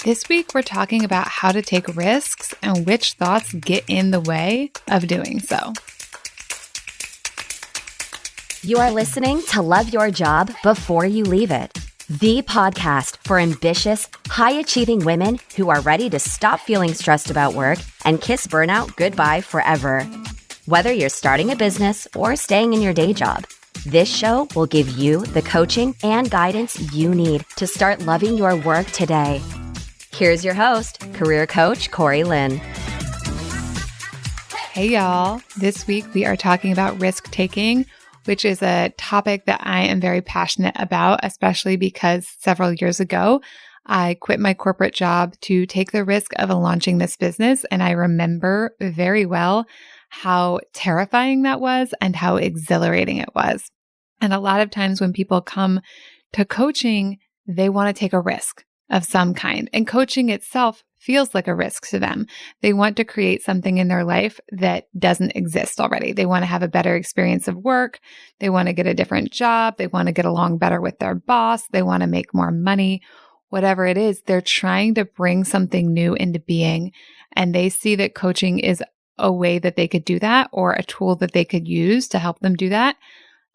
This week, we're talking about how to take risks and which thoughts get in the way of doing so. You are listening to Love Your Job Before You Leave It, the podcast for ambitious, high-achieving women who are ready to stop feeling stressed about work and kiss burnout goodbye forever. Whether you're starting a business or staying in your day job, this show will give you the coaching and guidance you need to start loving your work today. Here's your host, career coach Corey Lynn. Hey, y'all. This week, we are talking about risk-taking, which is a topic that I am very passionate about, especially because several years ago, I quit my corporate job to take the risk of launching this business. And I remember very well how terrifying that was and how exhilarating it was. And a lot of times when people come to coaching, they want to take a risk of some kind. And coaching itself feels like a risk to them. They want to create something in their life that doesn't exist already. They want to have a better experience of work. They want to get a different job. They want to get along better with their boss. They want to make more money. Whatever it is, they're trying to bring something new into being. And they see that coaching is a way that they could do that, or a tool that they could use to help them do that.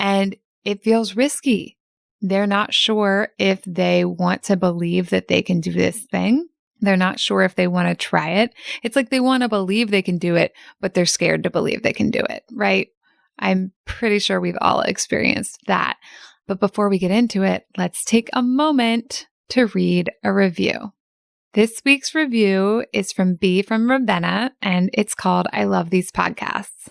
And it feels risky. They're not sure if they want to believe that they can do this thing. They're not sure if they want to try it. It's like they want to believe they can do it, but they're scared to believe they can do it, right? I'm pretty sure we've all experienced that. But before we get into it, let's take a moment to read a review. This week's review is from B from Ravenna, and it's called I Love These Podcasts.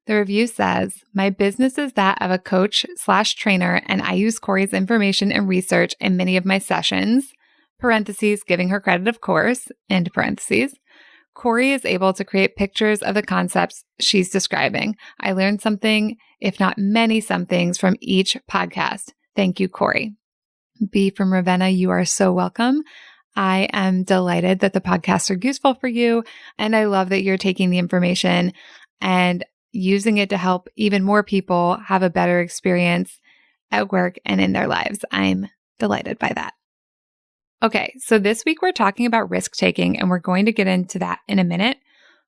The review says, my business is that of a coach/trainer, and I use Corey's information and research in many of my sessions. Parentheses, giving her credit, of course, end parentheses. Corey is able to create pictures of the concepts she's describing. I learned something, if not many somethings, from each podcast. Thank you, Corey. B from Ravenna, you are so welcome. I am delighted that the podcasts are useful for you, and I love that you're taking the information and using it to help even more people have a better experience at work and in their lives. I'm delighted by that. Okay, so this week we're talking about risk-taking, and we're going to get into that in a minute.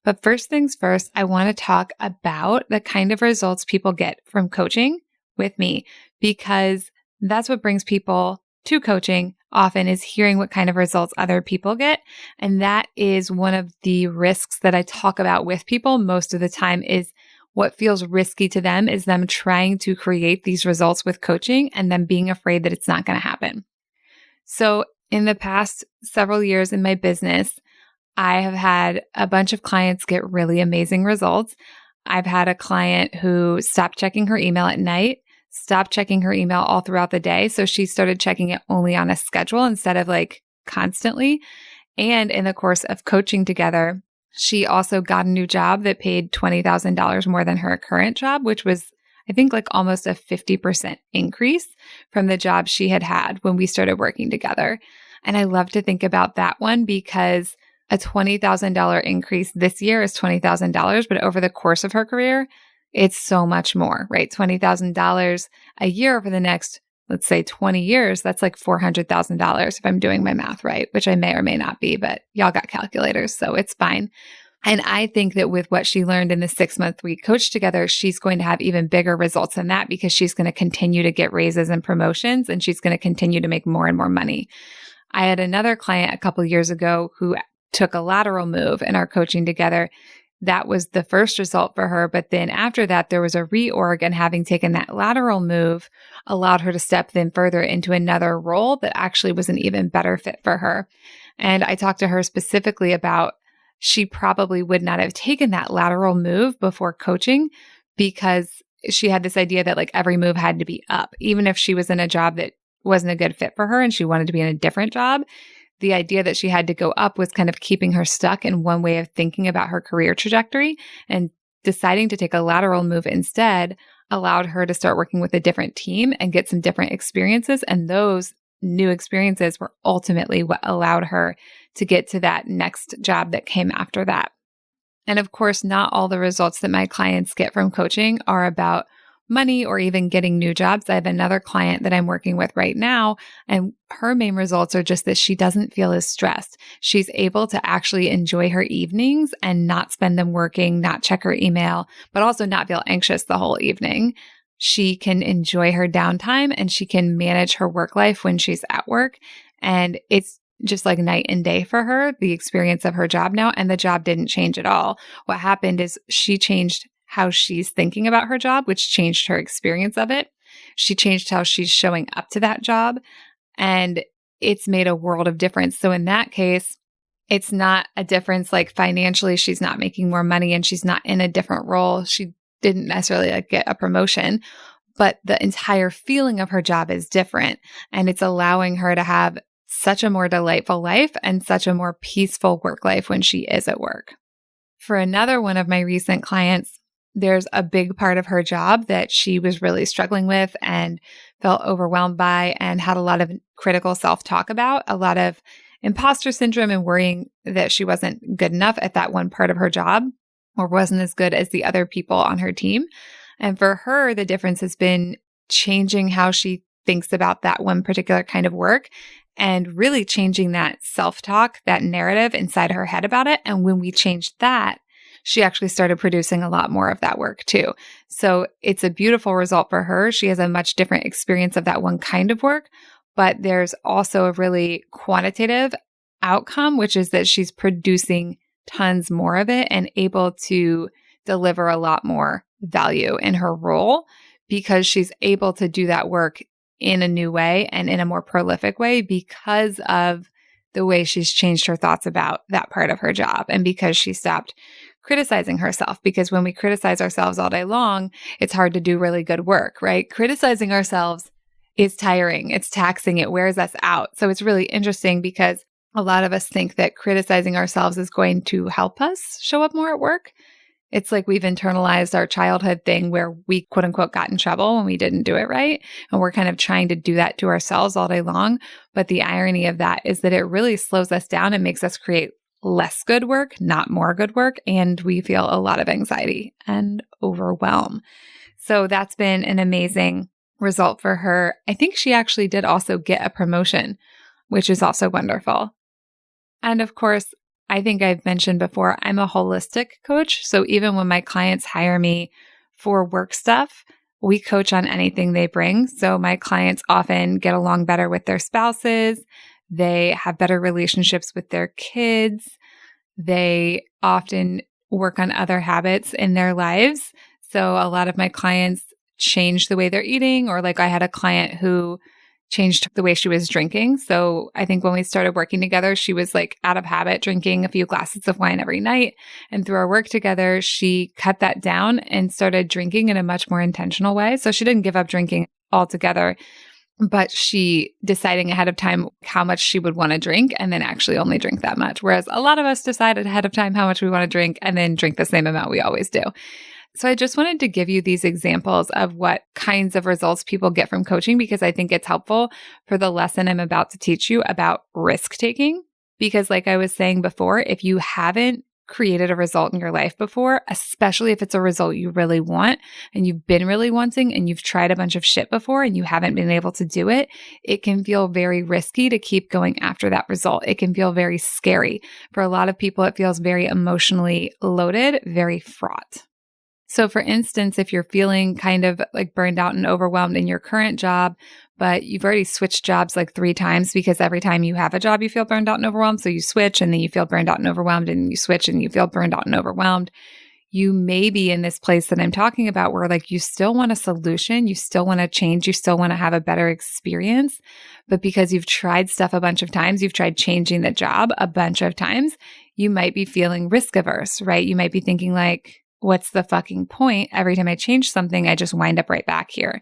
But first things first, I want to talk about the kind of results people get from coaching with me, because that's what brings people to coaching often, is hearing what kind of results other people get. And that is one of the risks that I talk about with people most of the time. Is what feels risky to them is them trying to create these results with coaching and them being afraid that it's not going to happen. So in the past several years in my business, I have had a bunch of clients get really amazing results. I've had a client who stopped checking her email at night, stopped checking her email all throughout the day. So she started checking it only on a schedule instead of like constantly. And in the course of coaching together, she also got a new job that paid $20,000 more than her current job, which was, I think, like almost a 50% increase from the job she had had when we started working together. And I love to think about that one, because a $20,000 increase this year is $20,000, but over the course of her career, it's so much more, right? $20,000 a year for the next, let's say 20 years, that's like $400,000 if I'm doing my math right, which I may or may not be, but y'all got calculators, so it's fine. And I think that with what she learned in the 6-month we coached together, she's going to have even bigger results than that, because she's going to continue to get raises and promotions, and she's going to continue to make more and more money. I had another client a couple of years ago who took a lateral move in our coaching together. That was the first result for her. But then after that, there was a reorg, and having taken that lateral move allowed her to step then further into another role that actually was an even better fit for her. And I talked to her specifically about she probably would not have taken that lateral move before coaching, because she had this idea that like every move had to be up, even if she was in a job that wasn't a good fit for her and she wanted to be in a different job. The idea that she had to go up was kind of keeping her stuck in one way of thinking about her career trajectory, and deciding to take a lateral move instead allowed her to start working with a different team and get some different experiences. And those new experiences were ultimately what allowed her to get to that next job that came after that. And of course, not all the results that my clients get from coaching are about money or even getting new jobs. I have another client that I'm working with right now, and her main results are just that she doesn't feel as stressed. She's able to actually enjoy her evenings and not spend them working, not check her email, but also not feel anxious the whole evening. She can enjoy her downtime and she can manage her work life when she's at work. And it's just like night and day for her, the experience of her job now. And the job didn't change at all. What happened is she changed how she's thinking about her job, which changed her experience of it. She changed how she's showing up to that job, and it's made a world of difference. So in that case, it's not a difference like financially, she's not making more money and she's not in a different role. She didn't necessarily get a promotion, but the entire feeling of her job is different. And it's allowing her to have such a more delightful life and such a more peaceful work life when she is at work. For another one of my recent clients, there's a big part of her job that she was really struggling with and felt overwhelmed by and had a lot of critical self-talk about, a lot of imposter syndrome and worrying that she wasn't good enough at that one part of her job or wasn't as good as the other people on her team. And for her, the difference has been changing how she thinks about that one particular kind of work and really changing that self-talk, that narrative inside her head about it. And when we changed that, she actually started producing a lot more of that work too. So it's a beautiful result for her. She has a much different experience of that one kind of work, but there's also a really quantitative outcome, which is that she's producing tons more of it and able to deliver a lot more value in her role because she's able to do that work in a new way and in a more prolific way because of the way she's changed her thoughts about that part of her job and because she stopped criticizing herself. Because when we criticize ourselves all day long, it's hard to do really good work, right? Criticizing ourselves is tiring. It's taxing. It wears us out. So it's really interesting because a lot of us think that criticizing ourselves is going to help us show up more at work. It's like we've internalized our childhood thing where we quote unquote got in trouble when we didn't do it right. And we're kind of trying to do that to ourselves all day long. But the irony of that is that it really slows us down and makes us create less good work, not more good work. And we feel a lot of anxiety and overwhelm. So that's been an amazing result for her. I think she actually did also get a promotion, which is also wonderful. And of course, I think I've mentioned before, I'm a holistic coach. So even when my clients hire me for work stuff, we coach on anything they bring. So my clients often get along better with their spouses. They have better relationships with their kids. They often work on other habits in their lives. So a lot of my clients change the way they're eating, or like I had a client who changed the way she was drinking. So I think when we started working together, she was like out of habit drinking a few glasses of wine every night. And through our work together, she cut that down and started drinking in a much more intentional way. So she didn't give up drinking altogether, but she deciding ahead of time how much she would want to drink and then actually only drink that much. Whereas a lot of us decided ahead of time how much we want to drink and then drink the same amount we always do. So I just wanted to give you these examples of what kinds of results people get from coaching because I think it's helpful for the lesson I'm about to teach you about risk taking. Because like I was saying before, if you haven't created a result in your life before, especially if it's a result you really want and you've been really wanting and you've tried a bunch of shit before and you haven't been able to do it, it can feel very risky to keep going after that result. It can feel very scary. For a lot of people, it feels very emotionally loaded, very fraught. So for instance, if you're feeling kind of like burned out and overwhelmed in your current job, but you've already switched jobs like 3 times because every time you have a job, you feel burned out and overwhelmed. So you switch and then you feel burned out and overwhelmed and you switch and you feel burned out and overwhelmed. You may be in this place that I'm talking about where like you still want a solution, you still want to change, you still want to have a better experience. But because you've tried stuff a bunch of times, you've tried changing the job a bunch of times, you might be feeling risk averse, right? You might be thinking like, what's the fucking point? Every time I change something, I just wind up right back here.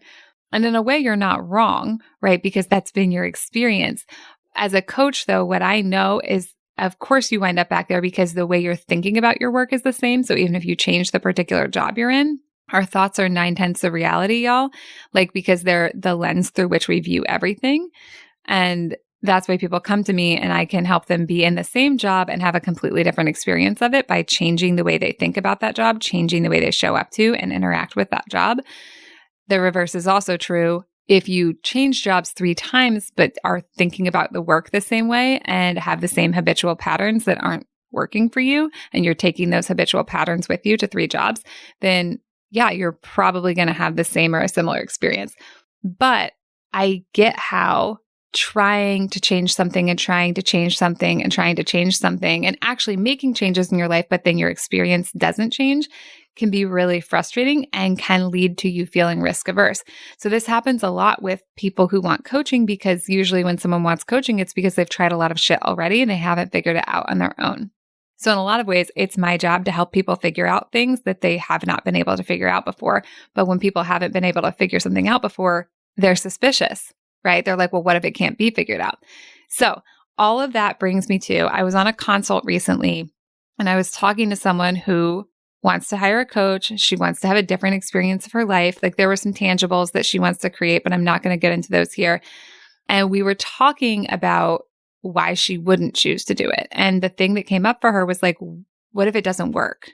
And in a way, you're not wrong, right? Because that's been your experience. As a coach, though, what I know is, of course, you wind up back there because the way you're thinking about your work is the same. So even if you change the particular job you're in, our thoughts are 9/10 of reality, y'all. Like, because they're the lens through which we view everything. And that's why people come to me and I can help them be in the same job and have a completely different experience of it by changing the way they think about that job, changing the way they show up to and interact with that job. The reverse is also true. If you change jobs 3 times, but are thinking about the work the same way and have the same habitual patterns that aren't working for you, and you're taking those habitual patterns with you to 3 jobs, then yeah, you're probably going to have the same or a similar experience. But I get how trying to change something and trying to change something and trying to change something and actually making changes in your life, but then your experience doesn't change, can be really frustrating and can lead to you feeling risk averse. So this happens a lot with people who want coaching, because usually when someone wants coaching, it's because they've tried a lot of shit already and they haven't figured it out on their own. So in a lot of ways, it's my job to help people figure out things that they have not been able to figure out before. But when people haven't been able to figure something out before, they're suspicious, right? They're like, well, what if it can't be figured out? So all of that brings me to, I was on a consult recently and I was talking to someone who wants to hire a coach. She wants to have a different experience of her life. Like there were some tangibles that she wants to create, but I'm not going to get into those here. And we were talking about why she wouldn't choose to do it. And the thing that came up for her was like, what if it doesn't work?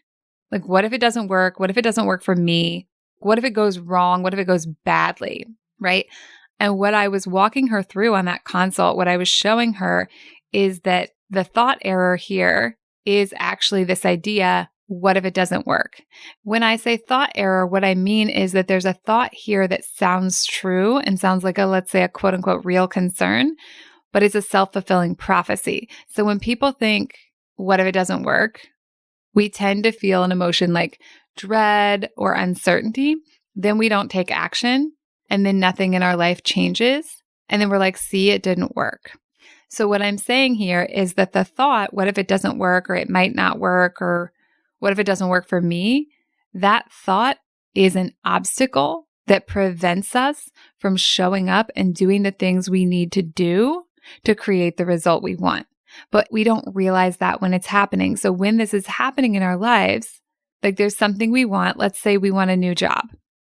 Like, what if it doesn't work? What if it doesn't work for me? What if it goes wrong? What if it goes badly? Right? And what I was walking her through on that consult, what I was showing her is that the thought error here is actually this idea, what if it doesn't work? When I say thought error, what I mean is that there's a thought here that sounds true and sounds like let's say a quote unquote real concern, but it's a self-fulfilling prophecy. So when people think, what if it doesn't work? We tend to feel an emotion like dread or uncertainty. Then we don't take action, and then nothing in our life changes. And then we're like, see, it didn't work. So what I'm saying here is that the thought, what if it doesn't work, or it might not work, or what if it doesn't work for me? That thought is an obstacle that prevents us from showing up and doing the things we need to do to create the result we want. But we don't realize that when it's happening. So when this is happening in our lives, like there's something we want, let's say we want a new job,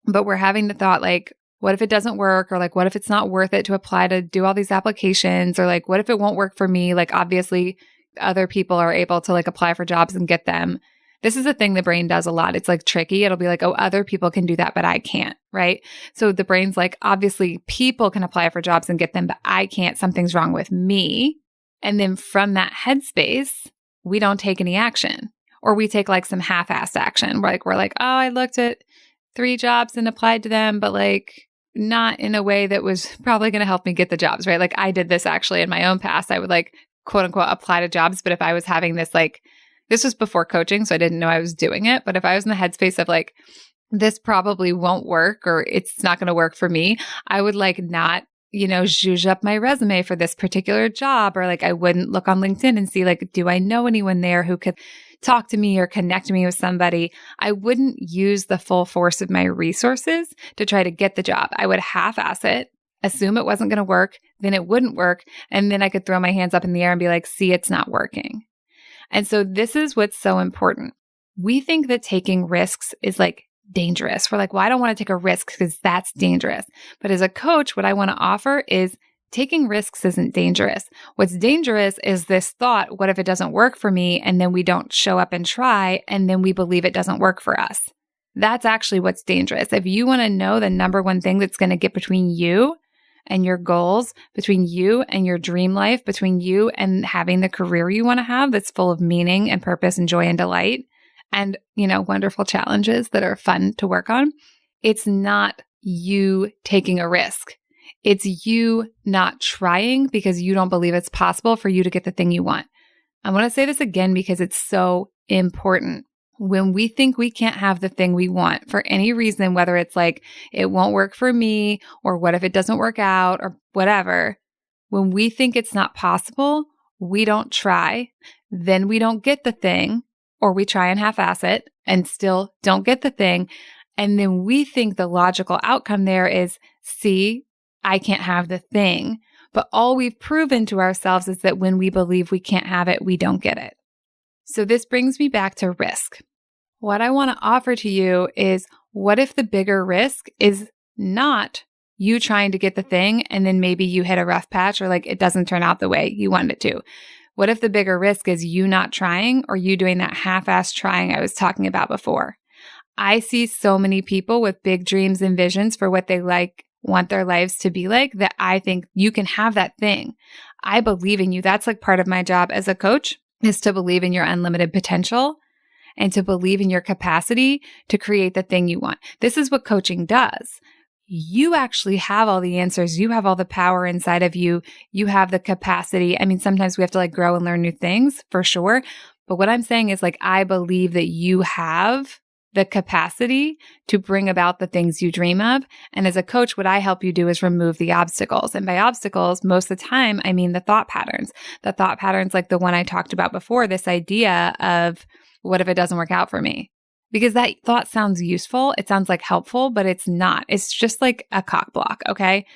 but we're having the thought like, what if it doesn't work? Or like, what if it's not worth it to apply to do all these applications? Or like, what if it won't work for me? Like obviously other people are able to like apply for jobs and get them. This is a thing the brain does a lot. It's like tricky. It'll be like, oh, other people can do that, but I can't, right? So the brain's like, obviously people can apply for jobs and get them, but I can't. Something's wrong with me. And then from that headspace, we don't take any action, or we take like some half-assed action. We're like, oh, I looked at 3 jobs and applied to them, but like not in a way that was probably going to help me get the jobs, right? Like I did this actually in my own past. I would like quote unquote apply to jobs, but if I was having this like, this was before coaching, so I didn't know I was doing it. But if I was in the headspace of like, this probably won't work or it's not going to work for me, I would like not, zhuzh up my resume for this particular job, or like I wouldn't look on LinkedIn and see like, do I know anyone there who could talk to me or connect me with somebody? I wouldn't use the full force of my resources to try to get the job. I would half-ass it, assume it wasn't going to work, then it wouldn't work, and then I could throw my hands up in the air and be like, see, it's not working. And so this is what's so important. We think that taking risks is like dangerous. We're like, well, I don't want to take a risk because that's dangerous. But as a coach, what I want to offer is taking risks isn't dangerous. What's dangerous is this thought, what if it doesn't work for me? And then we don't show up and try, and then we believe it doesn't work for us. That's actually what's dangerous. If you want to know the number one thing that's going to get between you and your goals, between you and your dream life, between you and having the career you want to have that's full of meaning and purpose and joy and delight and, wonderful challenges that are fun to work on, it's not you taking a risk. It's you not trying because you don't believe it's possible for you to get the thing you want. I want to say this again because it's so important. When we think we can't have the thing we want for any reason, whether it's like, it won't work for me, or what if it doesn't work out, or whatever, when we think it's not possible, we don't try, then we don't get the thing, or we try and half-ass it and still don't get the thing. And then we think the logical outcome there is, see, I can't have the thing. But all we've proven to ourselves is that when we believe we can't have it, we don't get it. So this brings me back to risk. What I want to offer to you is, what if the bigger risk is not you trying to get the thing and then maybe you hit a rough patch or like it doesn't turn out the way you wanted it to? What if the bigger risk is you not trying or you doing that half-assed trying I was talking about before? I see so many people with big dreams and visions for what they want their lives to be like, that I think you can have that thing. I believe in you. That's like part of my job as a coach, is to believe in your unlimited potential and to believe in your capacity to create the thing you want. This is what coaching does. You actually have all the answers. You have all the power inside of you. You have the capacity. I mean, sometimes we have to like grow and learn new things for sure. But what I'm saying is like, I believe that you have the capacity to bring about the things you dream of. And as a coach, what I help you do is remove the obstacles. And by obstacles, most of the time, I mean the thought patterns. The thought patterns like the one I talked about before, this idea of, what if it doesn't work out for me? Because that thought sounds useful. It sounds like helpful, but it's not. It's just like a cock block, okay?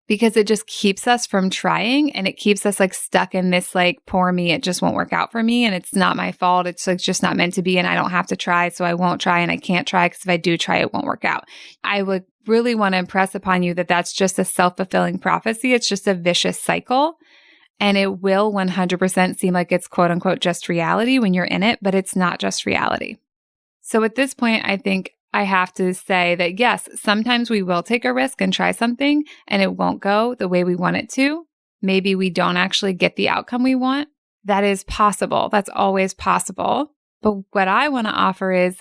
Because it just keeps us from trying, and it keeps us like stuck in this like, poor me, it just won't work out for me and it's not my fault. It's like just not meant to be and I don't have to try, so I won't try, and I can't try because if I do try, it won't work out. I would really want to impress upon you that that's just a self-fulfilling prophecy. It's just a vicious cycle. And it will 100% seem like it's quote unquote just reality when you're in it, but it's not just reality. So at this point, I think I have to say that yes, sometimes we will take a risk and try something and it won't go the way we want it to. Maybe we don't actually get the outcome we want. That is possible. That's always possible. But what I want to offer is,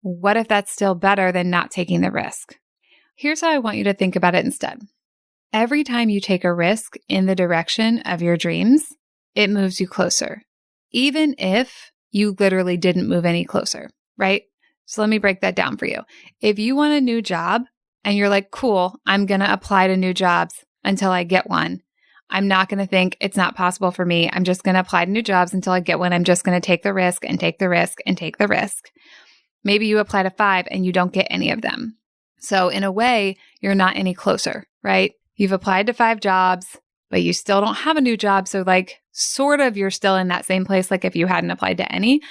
what if that's still better than not taking the risk? Here's how I want you to think about it instead. Every time you take a risk in the direction of your dreams, it moves you closer, even if you literally didn't move any closer, right? So let me break that down for you. If you want a new job and you're like, cool, I'm going to apply to new jobs until I get one. I'm not going to think it's not possible for me. I'm just going to apply to new jobs until I get one. I'm just going to take the risk and take the risk and take the risk. Maybe you apply to 5 and you don't get any of them. So in a way, you're not any closer, right? You've applied to 5 jobs, but you still don't have a new job. So like sort of you're still in that same place like if you hadn't applied to any.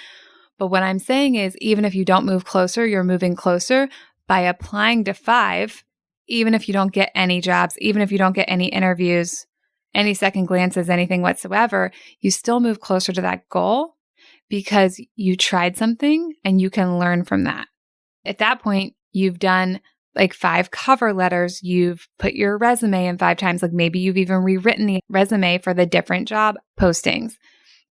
But what I'm saying is, even if you don't move closer, you're moving closer by applying to 5, even if you don't get any jobs, even if you don't get any interviews, any second glances, anything whatsoever, you still move closer to that goal because you tried something and you can learn from that. At that point, you've done like 5 cover letters, you've put your resume in 5 times, like maybe you've even rewritten the resume for the different job postings.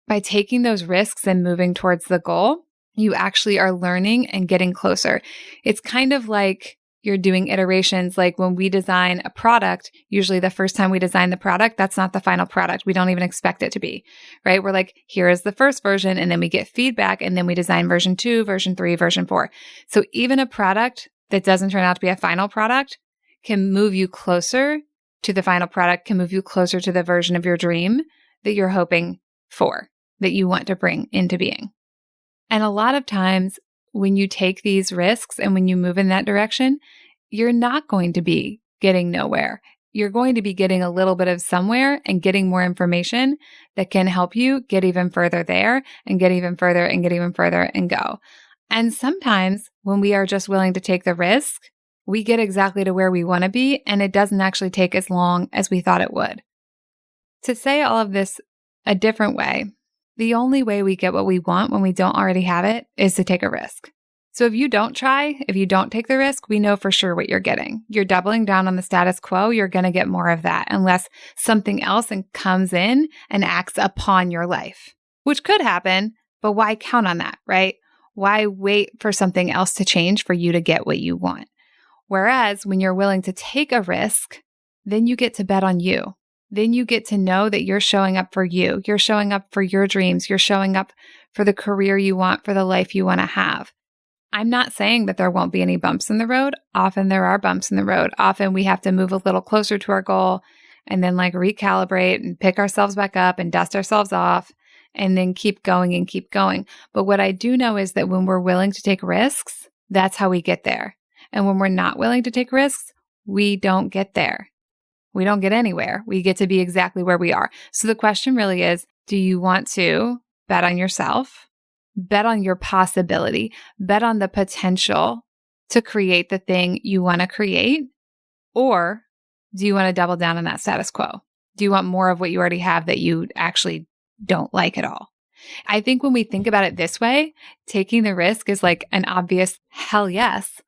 By taking those risks and moving towards the goal, you actually are learning and getting closer. It's kind of like you're doing iterations. Like when we design a product, usually the first time we design the product, that's not the final product. We don't even expect it to be, right? We're like, here is the first version, and then we get feedback, and then we design version 2, version 3, version 4. So even a product that doesn't turn out to be a final product can move you closer to the final product, can move you closer to the version of your dream that you're hoping for, that you want to bring into being. And a lot of times when you take these risks and when you move in that direction, you're not going to be getting nowhere. You're going to be getting a little bit of somewhere and getting more information that can help you get even further there and get even further and get even further and go. And sometimes when we are just willing to take the risk, we get exactly to where we want to be, and it doesn't actually take as long as we thought it would. To say all of this a different way, the only way we get what we want when we don't already have it is to take a risk. So if you don't try, if you don't take the risk, we know for sure what you're getting. You're doubling down on the status quo. You're going to get more of that unless something else comes in and acts upon your life, which could happen, but why count on that, right? Why wait for something else to change for you to get what you want? Whereas when you're willing to take a risk, then you get to bet on you. Then you get to know that you're showing up for you. You're showing up for your dreams. You're showing up for the career you want, for the life you want to have. I'm not saying that there won't be any bumps in the road. Often there are bumps in the road. Often we have to move a little closer to our goal and then like recalibrate and pick ourselves back up and dust ourselves off and then keep going and keep going. But what I do know is that when we're willing to take risks, that's how we get there. And when we're not willing to take risks, we don't get there. We don't get anywhere. We get to be exactly where we are. So the question really is, do you want to bet on yourself, bet on your possibility, bet on the potential to create the thing you want to create? Or do you want to double down on that status quo? Do you want more of what you already have that you actually don't like at all? I think when we think about it this way, taking the risk is like an obvious hell yes,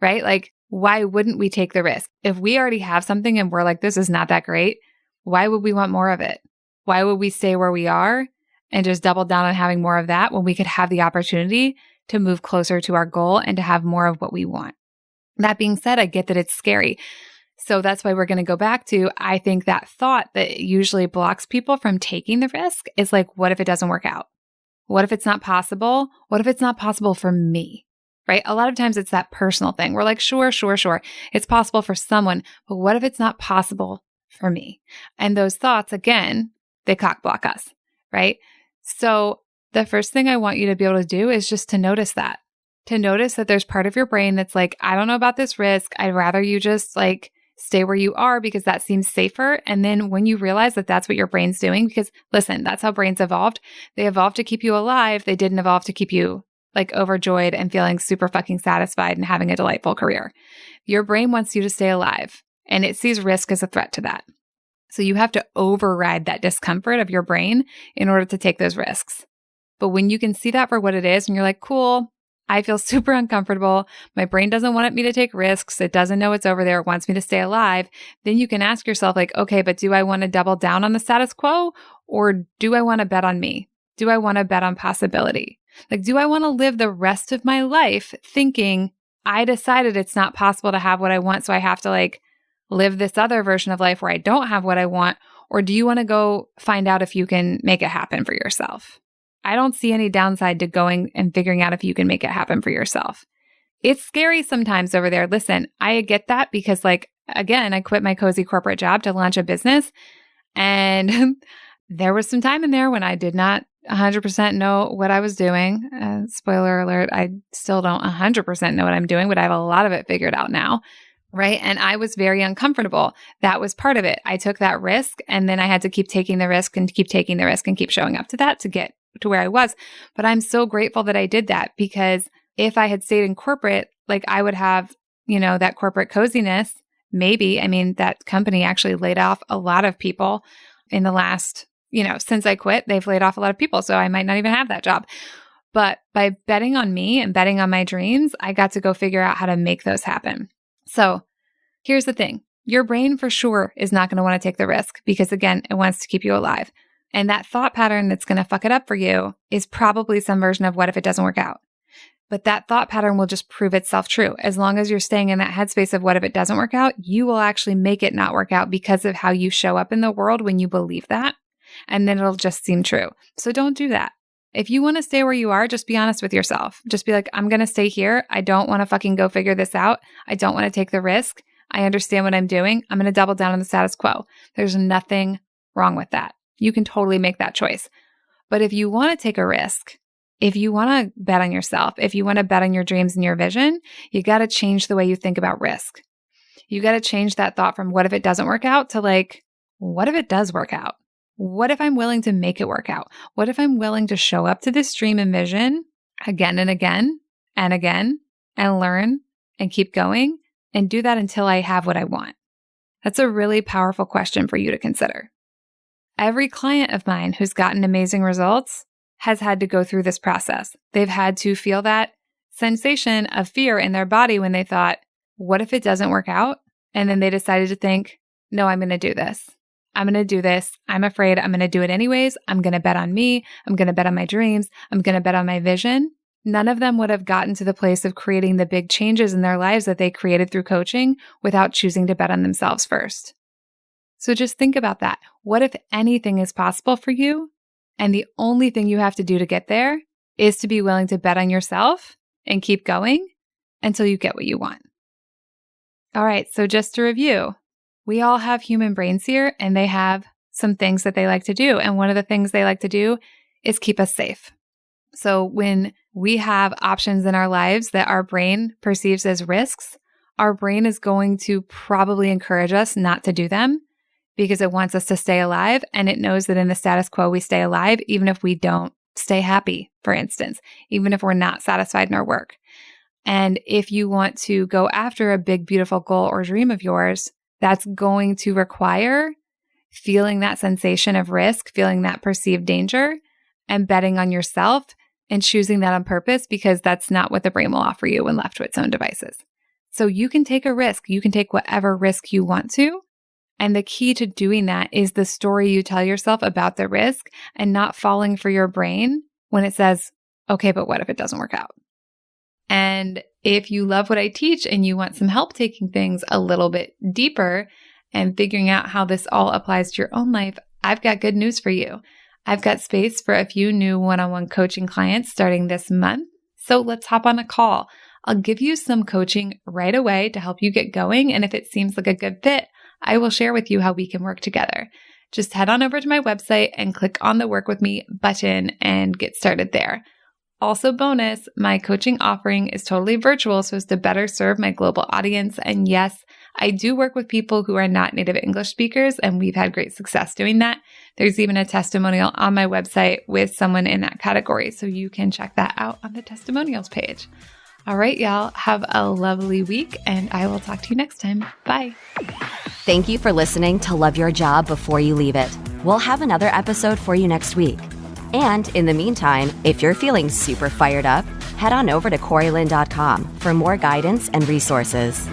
right? Like, why wouldn't we take the risk? If we already have something and we're like, this is not that great, why would we want more of it? Why would we stay where we are and just double down on having more of that when we could have the opportunity to move closer to our goal and to have more of what we want? That being said, I get that it's scary. So that's why we're going to go back to, I think that thought that usually blocks people from taking the risk is like, what if it doesn't work out? What if it's not possible? What if it's not possible for me? Right? A lot of times it's that personal thing. We're like, sure. It's possible for someone, but what if it's not possible for me? And those thoughts, again, they cock block us, right? So the first thing I want you to be able to do is just to notice that there's part of your brain that's like, I don't know about this risk. I'd rather you just like stay where you are because that seems safer. And then when you realize that that's what your brain's doing, because listen, that's how brains evolved. They evolved to keep you alive. They didn't evolve to keep you like overjoyed and feeling super fucking satisfied and having a delightful career. Your brain wants you to stay alive and it sees risk as a threat to that. So you have to override that discomfort of your brain in order to take those risks. But when you can see that for what it is and you're like, cool, I feel super uncomfortable. My brain doesn't want me to take risks. It doesn't know it's over there. It wants me to stay alive. Then you can ask yourself like, okay, but do I want to double down on the status quo or do I want to bet on me? Do I want to bet on possibility? Like, do I want to live the rest of my life thinking I decided it's not possible to have what I want, so I have to like live this other version of life where I don't have what I want? Or do you want to go find out if you can make it happen for yourself? I don't see any downside to going and figuring out if you can make it happen for yourself. It's scary sometimes over there. Listen, I get that because like, again, I quit my cozy corporate job to launch a business. And there was some time in there when I did not 100% know what I was doing. Spoiler alert, I still don't 100% know what I'm doing, but I have a lot of it figured out now. Right. And I was very uncomfortable. That was part of it. I took that risk and then I had to keep taking the risk and keep taking the risk and keep showing up to that to get to where I was. But I'm so grateful that I did that because if I had stayed in corporate, like I would have, that corporate coziness. Maybe, I mean, that company actually laid off a lot of people in the last, since I quit, they've laid off a lot of people. So I might not even have that job. But by betting on me and betting on my dreams, I got to go figure out how to make those happen. So here's the thing. Your brain for sure is not going to want to take the risk because again, it wants to keep you alive. And that thought pattern that's going to fuck it up for you is probably some version of what if it doesn't work out. But that thought pattern will just prove itself true. As long as you're staying in that headspace of what if it doesn't work out, you will actually make it not work out because of how you show up in the world when you believe that. And then it'll just seem true. So don't do that. If you want to stay where you are, just be honest with yourself. Just be like, I'm going to stay here. I don't want to fucking go figure this out. I don't want to take the risk. I understand what I'm doing. I'm going to double down on the status quo. There's nothing wrong with that. You can totally make that choice. But if you want to take a risk, if you want to bet on yourself, if you want to bet on your dreams and your vision, you got to change the way you think about risk. You got to change that thought from what if it doesn't work out to like, what if it does work out? What if I'm willing to make it work out? What if I'm willing to show up to this dream and vision again and again and again and learn and keep going and do that until I have what I want? That's a really powerful question for you to consider. Every client of mine who's gotten amazing results has had to go through this process. They've had to feel that sensation of fear in their body when they thought, what if it doesn't work out? And then they decided to think, no, I'm going to do this. I'm going to do this. I'm afraid I'm going to do it anyways. I'm going to bet on me. I'm going to bet on my dreams. I'm going to bet on my vision. None of them would have gotten to the place of creating the big changes in their lives that they created through coaching without choosing to bet on themselves first. So just think about that. What if anything is possible for you? And the only thing you have to do to get there is to be willing to bet on yourself and keep going until you get what you want. All right, so just to review, we all have human brains here and they have some things that they like to do. And one of the things they like to do is keep us safe. So when we have options in our lives that our brain perceives as risks, our brain is going to probably encourage us not to do them because it wants us to stay alive. And it knows that in the status quo, we stay alive, even if we don't stay happy, for instance, even if we're not satisfied in our work. And if you want to go after a big, beautiful goal or dream of yours, that's going to require feeling that sensation of risk, feeling that perceived danger. and betting on yourself and choosing that on purpose, because that's not what the brain will offer you when left to its own devices. So you can take a risk. You can take whatever risk you want to. And the key to doing that is the story you tell yourself about the risk and not falling for your brain when it says, okay, but what if it doesn't work out? And if you love what I teach and you want some help taking things a little bit deeper and figuring out how this all applies to your own life, I've got good news for you. I've got space for a few new one-on-one coaching clients starting this month. So let's hop on a call. I'll give you some coaching right away to help you get going. And if it seems like a good fit, I will share with you how we can work together. Just head on over to my website and click on the Work With Me button and get started there. Also bonus, my coaching offering is totally virtual so as to better serve my global audience. And yes, I do work with people who are not native English speakers, and we've had great success doing that. There's even a testimonial on my website with someone in that category, so you can check that out on the testimonials page. All right, y'all, have a lovely week, and I will talk to you next time. Bye. Thank you for listening to Love Your Job Before You Leave It. We'll have another episode for you next week. And in the meantime, if you're feeling super fired up, head on over to CoreyLynn.com for more guidance and resources.